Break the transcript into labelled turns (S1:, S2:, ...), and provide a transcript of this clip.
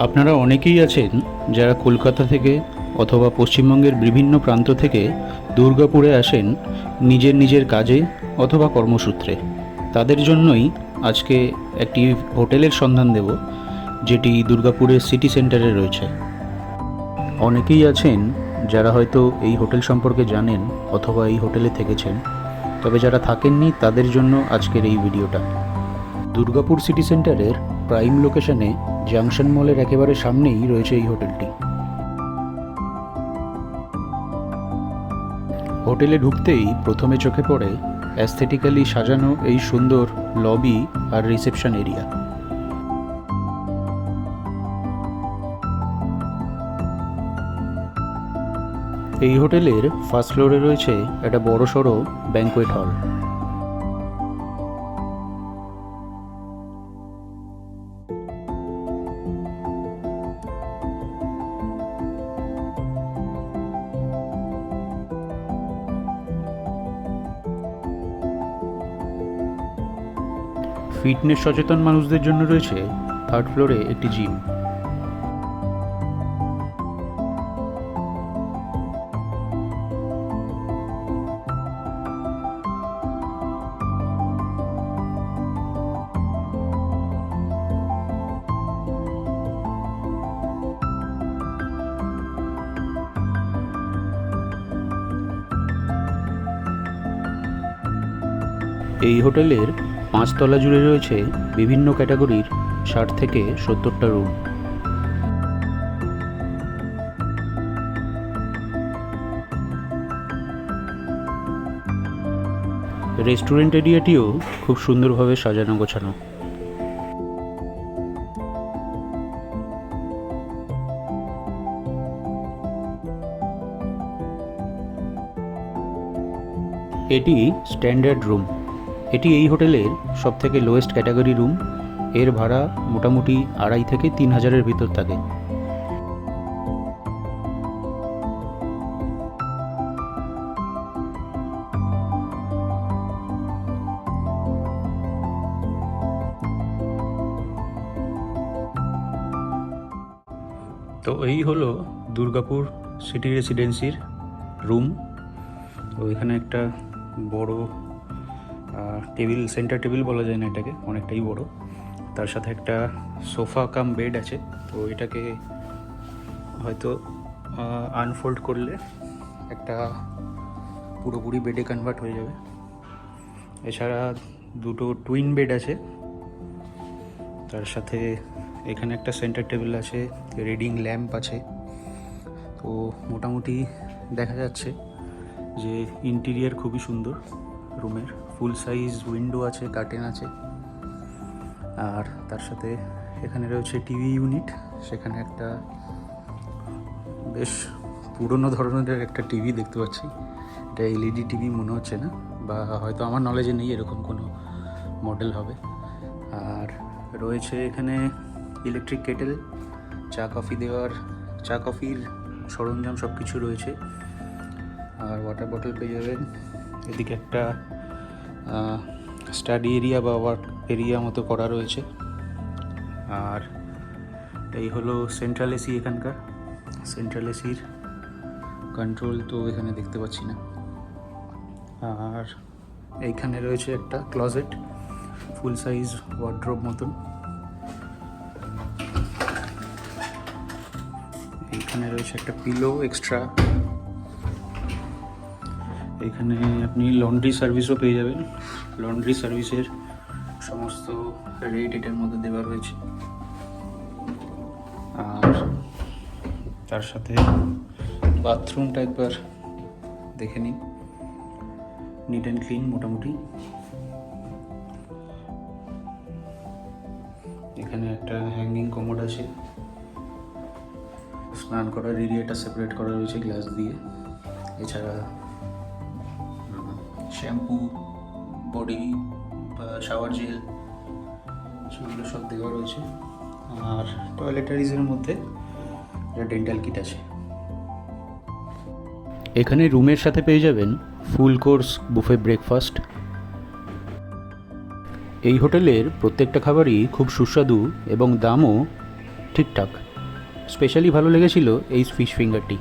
S1: আপনারা অনেকেই আছেন যারা কলকাতা থেকে অথবা পশ্চিমবঙ্গের বিভিন্ন প্রান্ত থেকে দুর্গাপুরে আসেন নিজের নিজের কাজে অথবা কর্মসূত্রে। তাদের জন্যই আজকে একটি হোটেলের সন্ধান দেব, যেটি দুর্গাপুরের সিটি সেন্টারে রয়েছে। অনেকেই আছেন যারা হয়তো এই হোটেল সম্পর্কে জানেন অথবা এই হোটেলে থেকেছেন, তবে যারা থাকেননি তাদের জন্য আজকের এই ভিডিওটা। দুর্গাপুর সিটি সেন্টারের প্রাইম লোকেশনে জাংশন মলের একেবারে সামনেই রয়েছে এই হোটেলটি। হোটেলে ঢুকতেই প্রথমে চোখে পড়ে অ্যাস্থেটিক্যালি সাজানো এই সুন্দর লবি আর রিসেপশন এরিয়া। এই হোটেলের ফার্স্ট ফ্লোরে রয়েছে একটা বড়সড় ব্যাংকোয়েট হল। ফিটনেস সচেতন মানুষদের জন্য রয়েছে থার্ড ফ্লোরে একটি জিম। এই হোটেলের 5 তলা জুড়ে রয়েছে বিভিন্ন ক্যাটাগরির 60 থেকে 70টা রুম। রেস্টুরেন্ট এরিয়াটিও খুব সুন্দরভাবে সাজানো গোছানো। এটি স্ট্যান্ডার্ড রুম। এটি এই হোটেলের সবথেকে লোয়েস্ট ক্যাটাগরি রুম। এর ভাড়া মোটামুটি 2,500 থেকে 3,000-এর ভিতর থাকে। তো এই হলো দুর্গাপুর সিটি রেসিডেন্সির রুম। তো এখানে একটা বড় টেবিল, সেন্টার টেবিল বলা যায় না এটাকে, অনেকটাই বড়। তার সাথে একটা সোফা কাম বেড আছে। তো এটাকে হয়তো আনফোল্ড করলে একটা পুরোপুরি বেডে কনভার্ট হয়ে যাবে। এছাড়া দুটো টুইন বেড আছে। তার সাথে এখানে একটা সেন্টার টেবিল আছে, রিডিং ল্যাম্প আছে। তো মোটামুটি দেখা যাচ্ছে যে ইন্টেরিয়ার খুবই সুন্দর রুমের। ফুল সাইজ উইন্ডো আছে, কার্টেন আছে। আর তার সাথে এখানে রয়েছে টিভি ইউনিট। সেখানে একটা বেশ পুরনো ধরনের একটা টিভি দেখতে পাচ্ছি। এটা এলইডি টিভি মনে হচ্ছে না, বা হয়তো আমার নলেজে নেই এরকম কোনো মডেল হবে। আর রয়েছে এখানে ইলেকট্রিক কেটেল, চা কফির সরঞ্জাম সব কিছু রয়েছে। আর ওয়াটার বটল পেয়ে যাবেন। এদিকে একটা স্টাডি এরিয়া বা ওয়ার্ক এরিয়া মতো করা রয়েছে। আর এই হলো সেন্ট্রাল এসি। এখানকার সেন্ট্রাল এসির কন্ট্রোল তো এখানে দেখতে পাচ্ছি না। আর এইখানে রয়েছে একটা ক্লজেট, ফুল সাইজ ওয়ার্ড্রোব মতন। এইখানে রয়েছে একটা পিলো এক্সট্রা। এখানে আপনি লন্ড্রি সার্ভিসও পেয়ে যাবেন। লন্ড্রি সার্ভিসের সমস্ত রেট এটার মধ্যে দেওয়া রয়েছে। আর তার সাথে বাথরুমটা একবার দেখে নিন, নিট অ্যান্ড ক্লিন মোটামুটি। এখানে একটা হ্যাঙ্গিং কমোড আছে। স্নান করার এরিয়াটা সেপারেট করা রয়েছে গ্লাস দিয়ে। এছাড়া শ্যাম্পু, বডি বা শাওয়ার জেল সেগুলো সব দেওয়া রয়েছে। আর টয়লেটারিজের মধ্যে একটা ডেন্টাল কিট আছে। এখানে রুমের সাথে পেয়ে যাবেন ফুল কোর্স বুফে ব্রেকফাস্ট। এই হোটেলের প্রত্যেকটা খাবারই খুব সুস্বাদু এবং দামও ঠিকঠাক। স্পেশালি ভালো লেগেছিল এই ফিশ ফিঙ্গারটি।